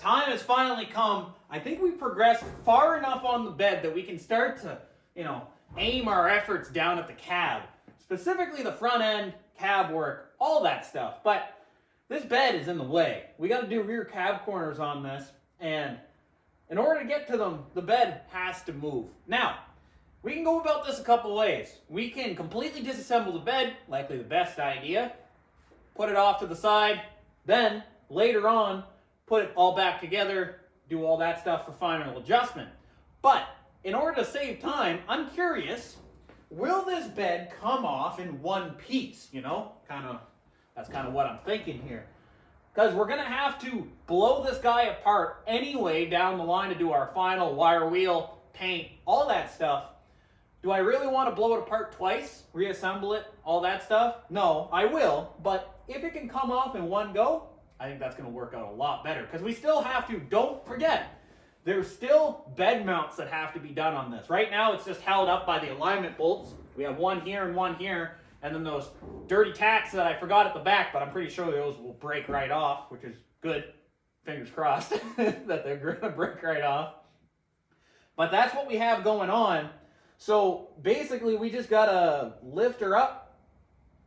time has finally come. I think we've progressed far enough on the bed that we can start to, aim our efforts down at the cab. Specifically the front end, cab work, all that stuff. But this bed is in the way. We got to do rear cab corners on this, and in order to get to them, the bed has to move. Now, we can go about this a couple ways. We can completely disassemble the bed, likely the best idea, put it off to the side, then later on, put it all back together, do all that stuff for final adjustment. But in order to save time, I'm curious, will this bed come off in one piece? That's kind of what I'm thinking here. Because we're going to have to blow this guy apart anyway down the line to do our final wire wheel, paint, all that stuff. Do I really want to blow it apart twice, reassemble it, all that stuff? No, I will. But if it can come off in one go, I think that's going to work out a lot better. Because we still have to, don't forget, there's still bed mounts that have to be done on this. Right now, it's just held up by the alignment bolts. We have one here and one here. And then those dirty tacks that I forgot at the back, but I'm pretty sure those will break right off, which is good. Fingers crossed that they're going to break right off. But that's what we have going on. So basically, we just got to lift her up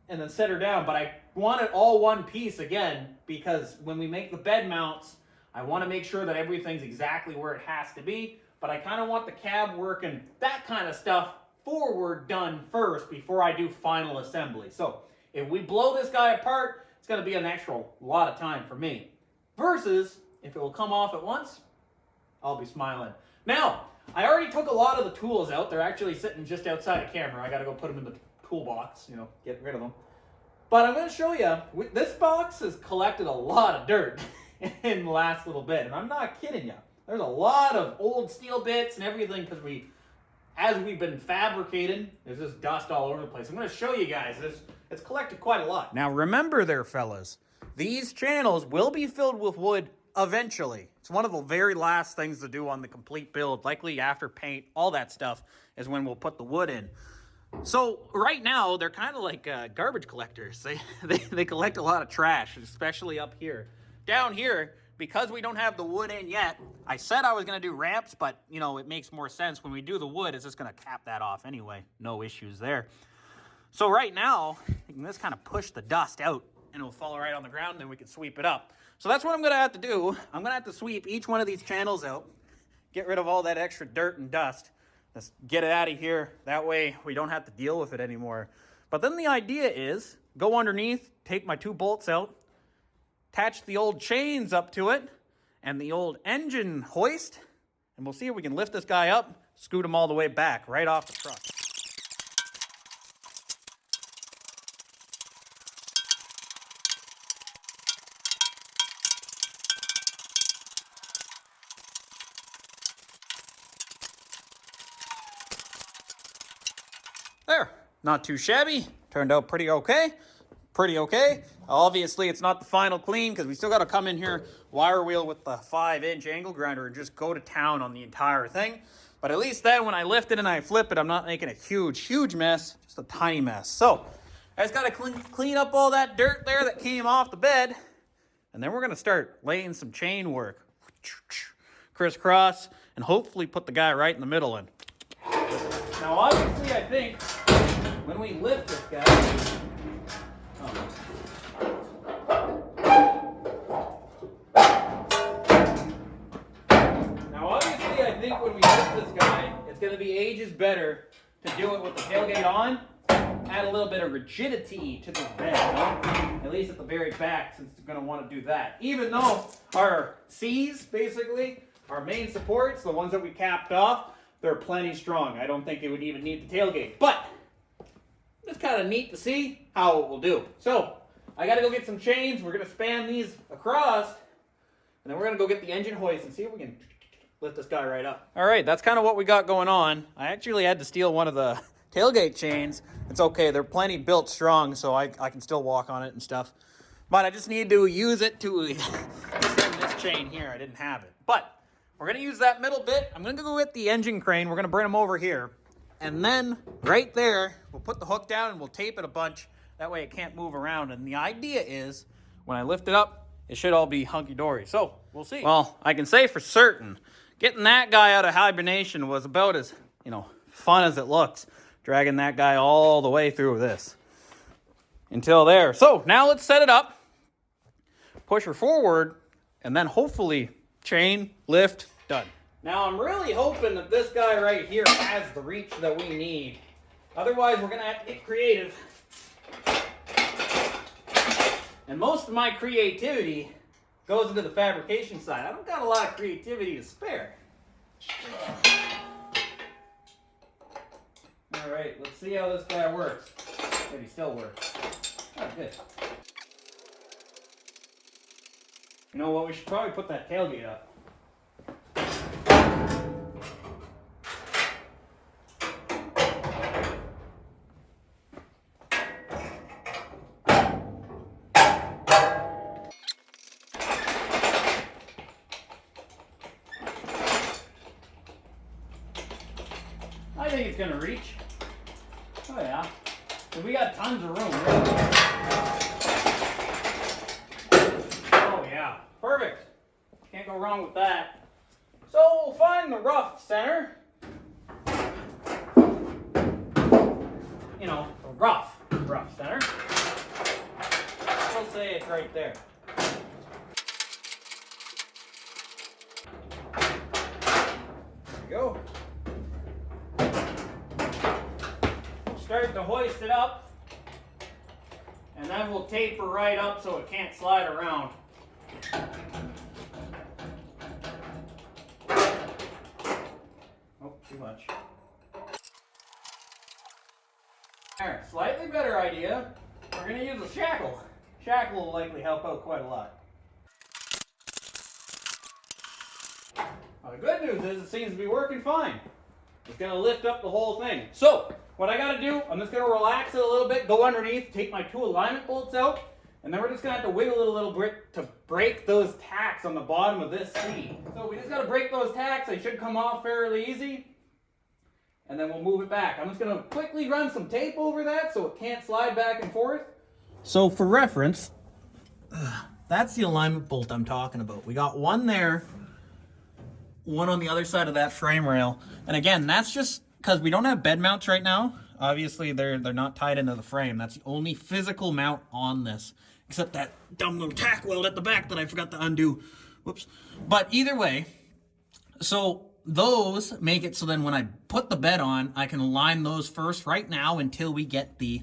and then set her down. But I want it all one piece again, because when we make the bed mounts, I want to make sure that everything's exactly where it has to be. But I kind of want the cab work and that kind of stuff forward done first before I do final assembly. So if we blow this guy apart, it's going to be an extra lot of time for me. Versus if it will come off at once, I'll be smiling. Now, I already took a lot of the tools out. They're actually sitting just outside the camera. I got to go put them in the toolbox, get rid of them. But I'm going to show you, this box has collected a lot of dirt in the last little bit. And I'm not kidding you. There's a lot of old steel bits and everything because as we've been fabricating, there's just dust all over the place. I'm going to show you guys this. It's collected quite a lot. Now remember there, fellas, these channels will be filled with wood eventually. It's one of the very last things to do on the complete build, likely after paint, all that stuff is when we'll put the wood in. So right now, they're kind of like garbage collectors. They collect a lot of trash, especially up here. Down here, because we don't have the wood in yet, I said I was going to do ramps, but, it makes more sense. When we do the wood, it's just going to cap that off anyway. No issues there. So right now, you can just kind of push the dust out, and it'll fall right on the ground, and then we can sweep it up. So that's what I'm going to have to do. I'm going to have to sweep each one of these channels out, get rid of all that extra dirt and dust, just get it out of here. That way, we don't have to deal with it anymore. But then the idea is, go underneath, take my 2 bolts out, attach the old chains up to it and the old engine hoist, and we'll see if we can lift this guy up, scoot him all the way back, right off the truck. There, not too shabby, turned out pretty okay. Obviously, it's not the final clean because we still got to come in here, wire wheel with the 5-inch angle grinder and just go to town on the entire thing. But at least then when I lift it and I flip it, I'm not making a huge mess, just a tiny mess. So I just got to clean up all that dirt there that came off the bed. And then we're going to start laying some chain work. Crisscross, and hopefully put the guy right in the middle in. Now, obviously, I think when we lift this guy, I think when we lift this guy, it's going to be ages better to do it with the tailgate on, add a little bit of rigidity to the bed, at least at the very back, since we're going to want to do that. Even though our C's, basically, our main supports, the ones that we capped off, they're plenty strong. I don't think it would even need the tailgate, but it's kind of neat to see how it will do. So I got to go get some chains. We're going to span these across, and then we're going to go get the engine hoist and see if we can lift this guy right up. All right, that's kind of what we got going on. I actually had to steal one of the tailgate chains. It's okay, they're plenty built strong, so I can still walk on it and stuff. But I just need to use it to extend this chain here. I didn't have it. But we're going to use that middle bit. I'm going to go get the engine crane. We're going to bring them over here. And then right there, we'll put the hook down and we'll tape it a bunch. That way it can't move around. And the idea is when I lift it up, it should all be hunky-dory. So, we'll see. Well, I can say for certain, getting that guy out of hibernation was about as, fun as it looks. Dragging that guy all the way through this. Until there. So, now let's set it up. Push her forward, and then hopefully chain, lift, done. Now, I'm really hoping that this guy right here has the reach that we need. Otherwise, we're going to have to get creative. And most of my creativity goes into the fabrication side. I don't got a lot of creativity to spare. All right, let's see how this guy works. Maybe he still works. Oh, good. You know what? We should probably put that tailgate up. I think it's gonna reach. Oh yeah. So we got tons of room, really. Oh yeah. Perfect. Can't go wrong with that. So we'll find the rough center. The rough center. We'll say it's right there. There we go. Start to hoist it up, and then we'll taper right up so it can't slide around. Oh, too much. There, slightly better idea. We're going to use a shackle. Shackle will likely help out quite a lot. Now, the good news is it seems to be working fine. It's going to lift up the whole thing. So, what I got to do, I'm just going to relax it a little bit, go underneath, take my 2 alignment bolts out, and then we're just going to have to wiggle it a little bit to break those tacks on the bottom of this seat. So we just got to break those tacks. They should come off fairly easy, and then we'll move it back. I'm just going to quickly run some tape over that so it can't slide back and forth. So for reference, that's the alignment bolt I'm talking about. We got one there, one on the other side of that frame rail, and again, that's just because we don't have bed mounts right now. Obviously, they're not tied into the frame. That's the only physical mount on this, except that dumb little tack weld at the back that I forgot to undo. Whoops. But either way, so those make it so then when I put the bed on, I can align those first right now until we get the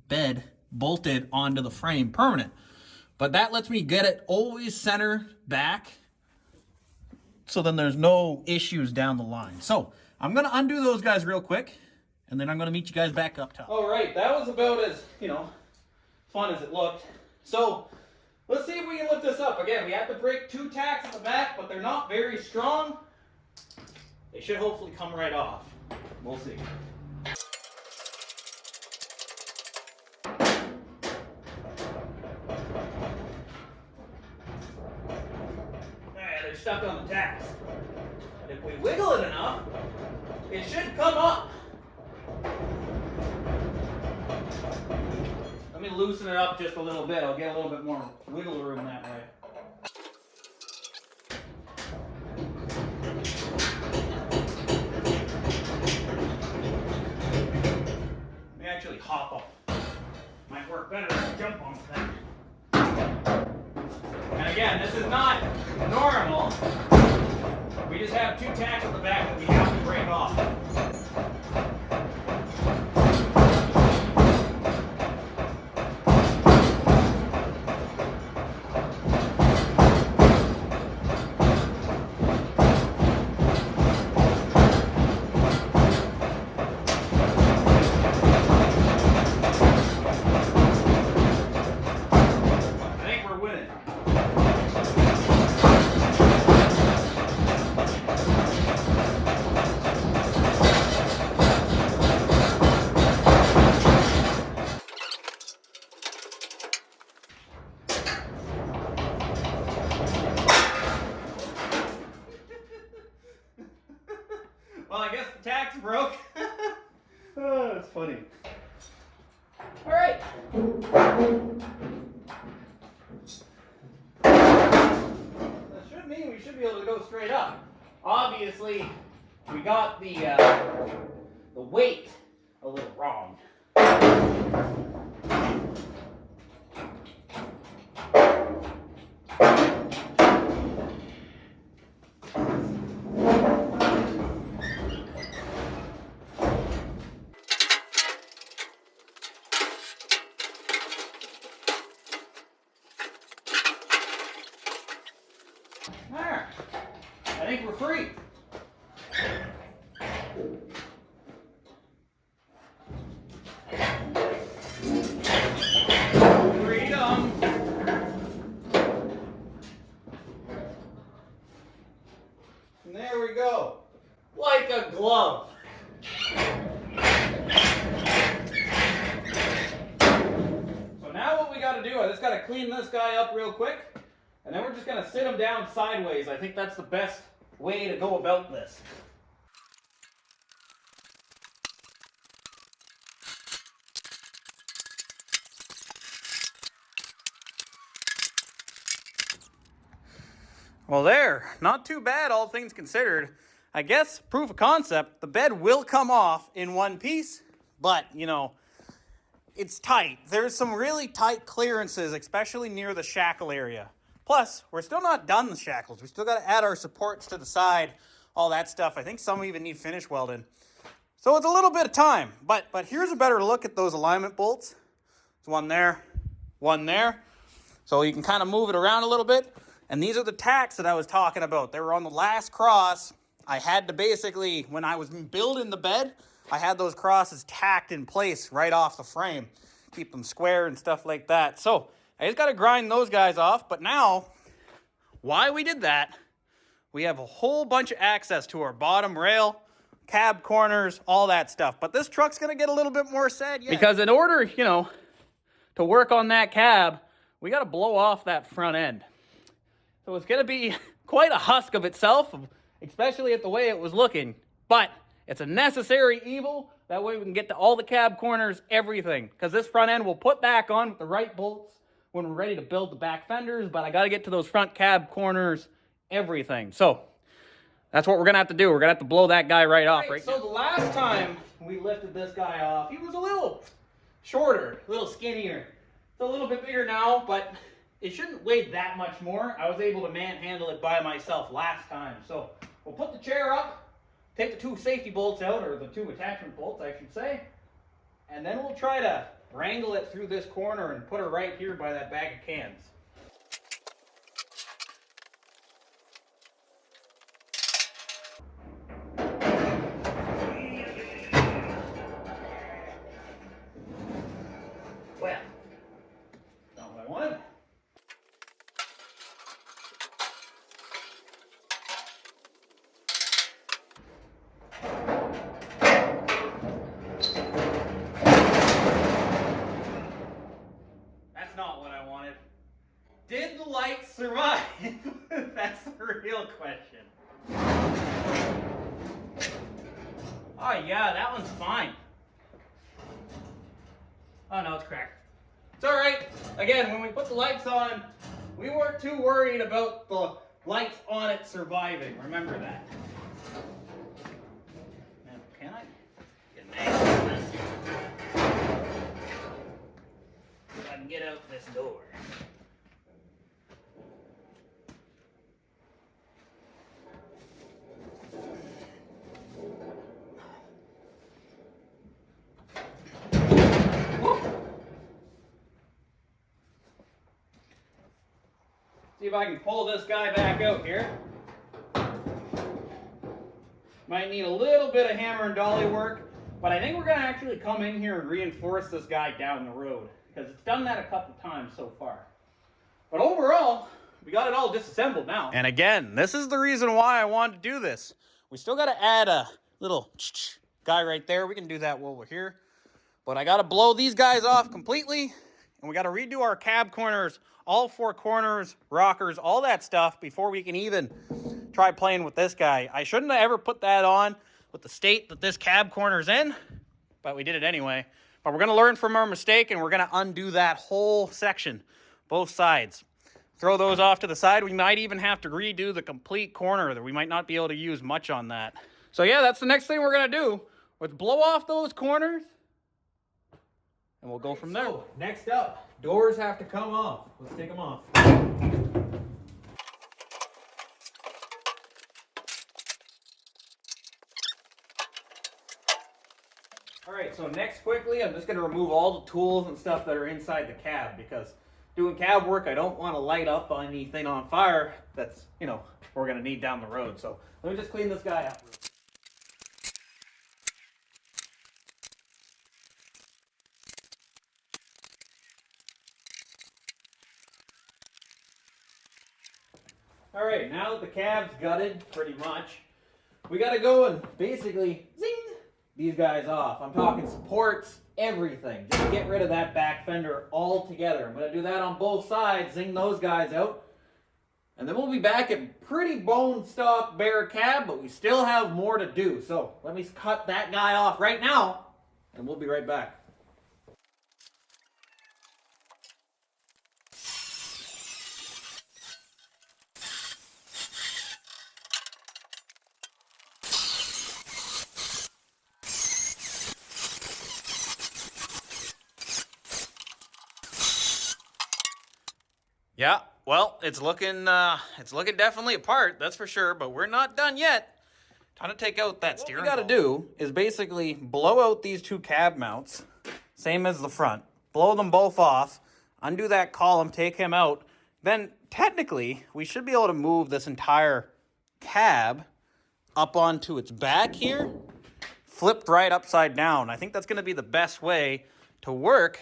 bed bolted onto the frame permanent. But that lets me get it always center back, so then there's no issues down the line. So I'm going to undo those guys real quick, and then I'm going to meet you guys back up top. All right, that was about as, fun as it looked. So let's see if we can lift this up. Again, we have to break 2 tacks at the back, but they're not very strong. They should hopefully come right off. We'll see. They're stuck on the tacks. But if we wiggle it enough, it should come up. Let me loosen it up just a little bit. I'll get a little bit more wiggle room that way. Let me actually hop up. Might work better than jump on that. And again, this is not normal. We just have 2 tacks at the back that we have to break off. I think we're winning. Well, I guess the tacks broke. Oh, that's funny. All right. obviously we got the weight a little wrong. Alright, I think we're free. Freedom. And there we go. Like a glove. So now what we got to do, I just got to clean this guy up real quick. And then we're just going to sit him down sideways. I think that's the best way to go about this. Well, there. Not too bad, all things considered. I guess, proof of concept, the bed will come off in one piece, but, you know, it's tight. There's some really tight clearances, especially near the shackle area. Plus, we're still not done the shackles. We still got to add our supports to the side, all that stuff. I think some even need finish welding. So it's a little bit of time, but here's a better look at those alignment bolts. There's one there, one there. So you can kind of move it around a little bit. And these are the tacks that I was talking about. They were on the last cross. I had to basically, when I was building the bed, I had those crosses tacked in place right off the frame. Keep them square and stuff like that. So I just got to grind those guys off. But now, why we did that, we have a whole bunch of access to our bottom rail, cab corners, all that stuff. But this truck's going to get a little bit more sad yet. Because in order, you know, to work on that cab, we got to blow off that front end. So it's going to be quite a husk of itself, especially at the way it was looking. But it's a necessary evil. That way we can get to all the cab corners, everything. Because this front end we'll put back on with the right bolts when we're ready to build the back fenders. But I got to get to those front cab corners, everything. So that's what we're going to have to do. We're going to have to blow that guy right off right now. So the last time we lifted this guy off, he was a little shorter, a little skinnier. It's a little bit bigger now, but it shouldn't weigh that much more. I was able to manhandle it by myself last time. So we'll put the chair up, take the two safety bolts out, or the two attachment bolts, I should say, and then we'll try to wrangle it through this corner and put her right here by that bag of cans. Well, not what I wanted. That's not what I wanted. Did the light survive? That's the real question. Oh yeah, that one's fine. Oh no, it's cracked. It's alright. Again, when we put the lights on, we weren't too worried about the lights on it surviving. Remember that. Now, can I get an angle on this? So I can get out this door. See if I can pull this guy back out here. Might need a little bit of hammer and dolly work, but I think we're going to actually come in here and reinforce this guy down the road, because it's done that a couple times so far. But overall, we got it all disassembled now. And again, this is the reason why I wanted to do this. We still got to add a little guy right there. We can do that while we're here. But I got to blow these guys off completely, and we got to redo our cab corners, all four corners, rockers, all that stuff before we can even try playing with this guy. I shouldn't have ever put that on with the state that this cab corner's in, but we did it anyway. But we're going to learn from our mistake, and we're going to undo that whole section, both sides. throw those off to the side. We might even have to redo the complete corner there. We might not be able to use much on that. So yeah, that's the next thing we're gonna do. Let's blow off those corners and we'll go from there. So, next up, doors have to come off. Let's take them off. All right, so next quickly, I'm just gonna remove all the tools and stuff that are inside the cab because doing cab work, I don't want to light up anything on fire that's, we're gonna need down the road. So let me just clean this guy up. All right, now that the cab's gutted pretty much, we gotta go and basically zing these guys off. I'm talking supports, everything. Just get rid of that back fender altogether. I'm gonna do that on both sides, zing those guys out. And then we'll be back at pretty bone stock bare cab, but we still have more to do. So let me cut that guy off right now, and we'll be right back. Yeah, well, it's looking definitely apart, that's for sure, but we're not done yet. Time to take out that steering ball. What we gotta do is basically blow out these two cab mounts, same as the front. Blow them both off, undo that column, take him out. Then, technically, we should be able to move this entire cab up onto its back here, flipped right upside down. I think that's gonna be the best way to work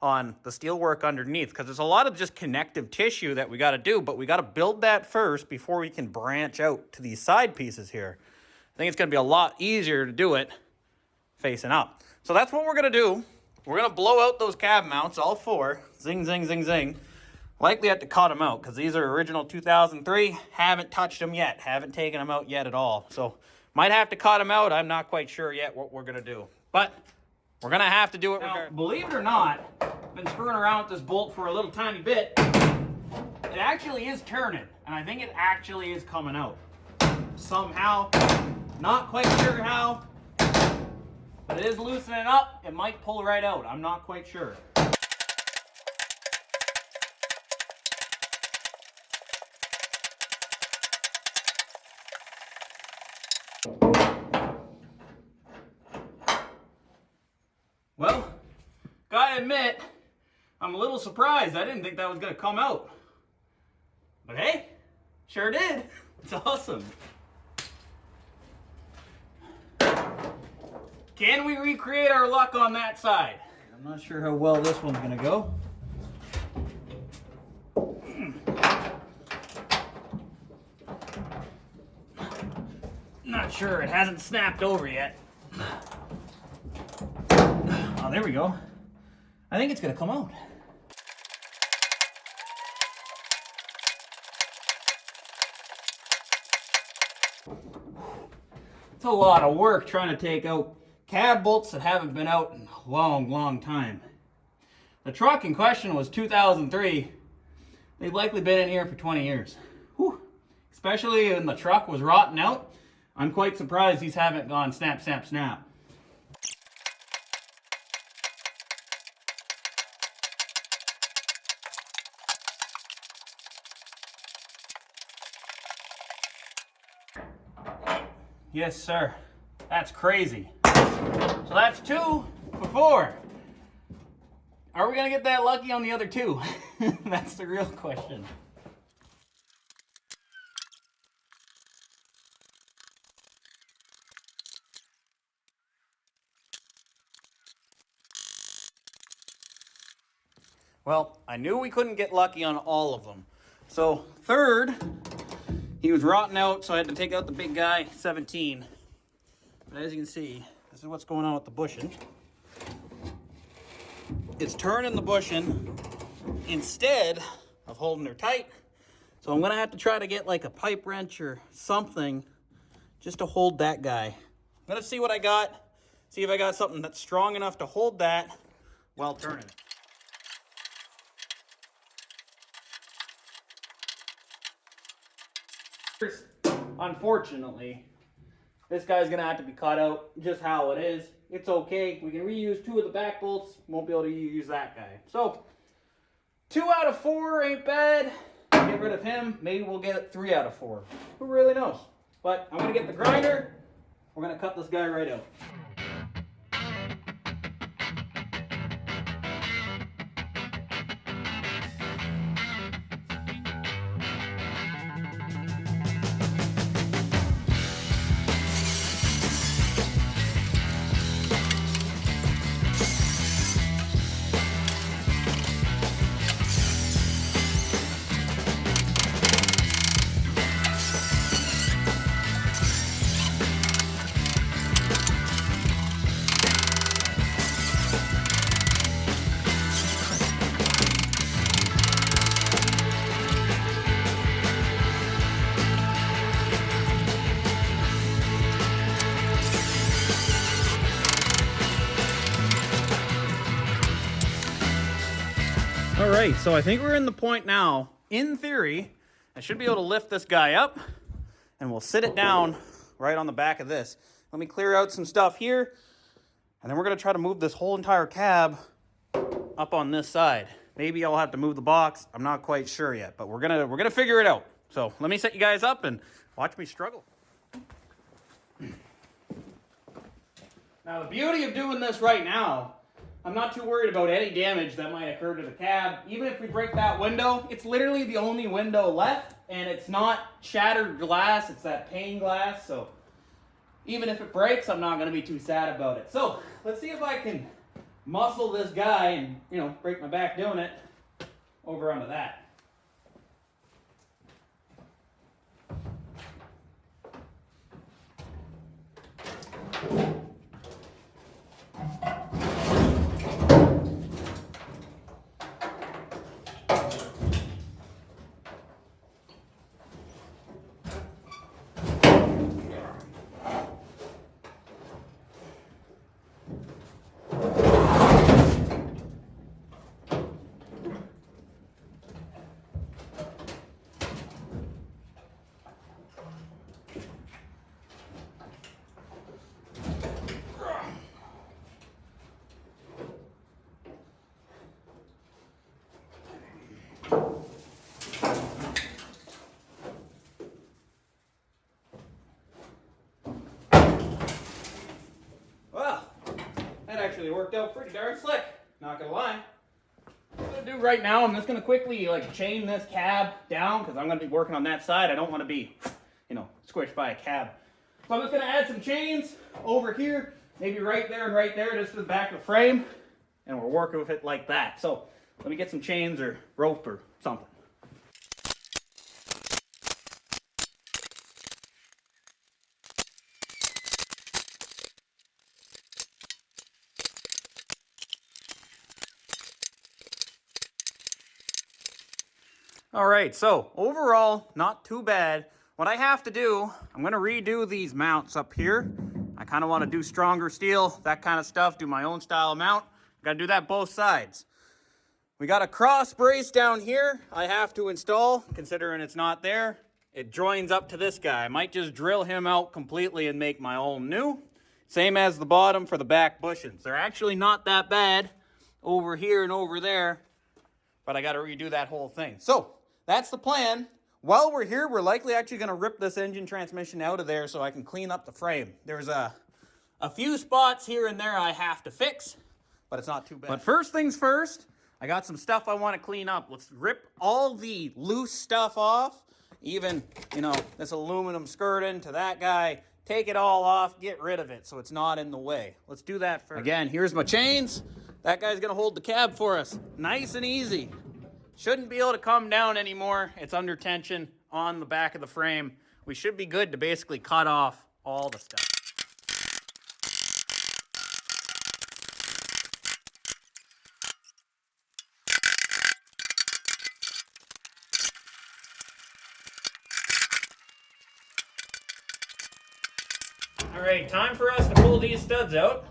on the steel work underneath, because there's a lot of just connective tissue that we got to do, but we got to build that first before we can branch out to these side pieces here. I think it's going to be a lot easier to do it facing up. So that's what we're going to do. We're going to blow out those cab mounts, all four. Zing, zing, zing, zing. Likely have to cut them out because these are original 2003. Haven't touched them yet. Haven't taken them out yet at all. So might have to cut them out. I'm not quite sure yet what we're going to do. But we're going to have to do it. Now, believe it or not, I've been screwing around with this bolt for a little tiny bit. It actually is turning, and I think it actually is coming out. Somehow, not quite sure how, but it is loosening up. It might pull right out. I'm not quite sure. Well, gotta admit, I'm a little surprised. I didn't think that was gonna come out. But hey, sure did. It's awesome. Can we recreate our luck on that side? I'm not sure how well this one's gonna go. Not sure, it hasn't snapped over yet. Oh, there we go. I think it's gonna come out. It's a lot of work trying to take out cab bolts that haven't been out in a long, long time. The truck in question was 2003. They've likely been in here for 20 years. Whew. Especially when the truck was rotting out. I'm quite surprised these haven't gone snap, snap, snap. Yes, sir. That's crazy. So that's 2 for 4. Are we gonna get that lucky on the other 2? That's the real question. Well, I knew we couldn't get lucky on all of them. So third, he was rotting out, so I had to take out the big guy, 17. But as you can see, this is what's going on with the bushing. It's turning the bushing instead of holding her tight. So I'm gonna have to try to get like a pipe wrench or something just to hold that guy. I'm gonna see what I got, see if I got something that's strong enough to hold that while turning it. Unfortunately, this guy's gonna have to be cut out just how it is. It's okay. We can reuse 2 of the back bolts. Won't be able to use that guy. So 2 out of 4 ain't bad. Get rid of him. Maybe we'll get 3 out of 4. Who really knows? But I'm gonna get the grinder. We're gonna cut this guy right out. All right, so I think we're in the point now, in theory, I should be able to lift this guy up and we'll sit it down right on the back of this. Let me clear out some stuff here and then we're gonna try to move this whole entire cab up on this side. Maybe I'll have to move the box. I'm not quite sure yet, but we're gonna figure it out. So let me set you guys up and watch me struggle. Now the beauty of doing this right now, I'm not too worried about any damage that might occur to the cab. Even if we break that window, it's literally the only window left, and it's not shattered glass, it's that pane glass, so even if it breaks, I'm not going to be too sad about it. So, let's see if I can muscle this guy and, break my back doing it over onto that. Actually worked out pretty darn slick, not gonna lie. What I'm gonna do right now, I'm just gonna quickly chain this cab down because I'm gonna be working on that side. I don't want to be, squished by a cab. So I'm just gonna add some chains over here, maybe right there and right there, just to the back of the frame, and we'll work with it like that. So let me get some chains or rope or something. All right, so overall, not too bad. What I have to do, I'm gonna redo these mounts up here. I kind of want to do stronger steel, that kind of stuff, do my own style mount. Got to do that both sides. We got a cross brace down here I have to install, considering it's not there. It joins up to this guy. I might just drill him out completely and make my own new. Same as the bottom for the back bushings. They're actually not that bad over here and over there, but I got to redo that whole thing. So that's the plan. While we're here, we're likely actually going to rip this engine transmission out of there so I can clean up the frame. There's a few spots here and there I have to fix, but it's not too bad. But first things first, I got some stuff I want to clean up. Let's rip all the loose stuff off. Even, this aluminum skirting to that guy. Take it all off, get rid of it so it's not in the way. Let's do that first. Again, here's my chains. That guy's going to hold the cab for us. Nice and easy. Shouldn't be able to come down anymore. It's under tension on the back of the frame. We should be good to basically cut off all the stuff. All right, time for us to pull these studs out.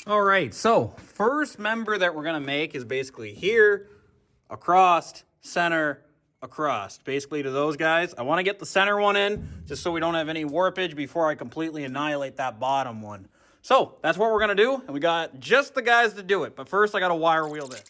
All right, so first member that we're gonna make is basically here, across, center, across. Basically to those guys. I wanna get the center one in, just so we don't have any warpage before I completely annihilate that bottom one. So that's what we're gonna do, and we got just the guys to do it. But first I gotta wire wheel this.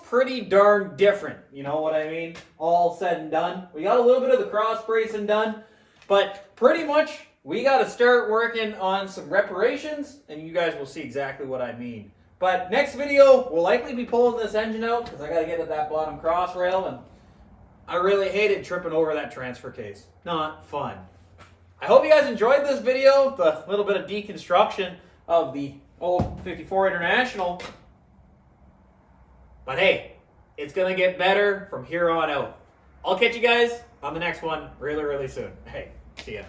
Pretty darn different, you know what I mean? All said and done. We got a little bit of the cross bracing done, but pretty much we got to start working on some reparations, and you guys will see exactly what I mean. But next video, we'll likely be pulling this engine out because I got to get at that bottom cross rail, and I really hated tripping over that transfer case. Not fun. I hope you guys enjoyed this video, the little bit of deconstruction of the old 54 International. But hey, it's going to get better from here on out. I'll catch you guys on the next one really, really soon. Hey, see ya.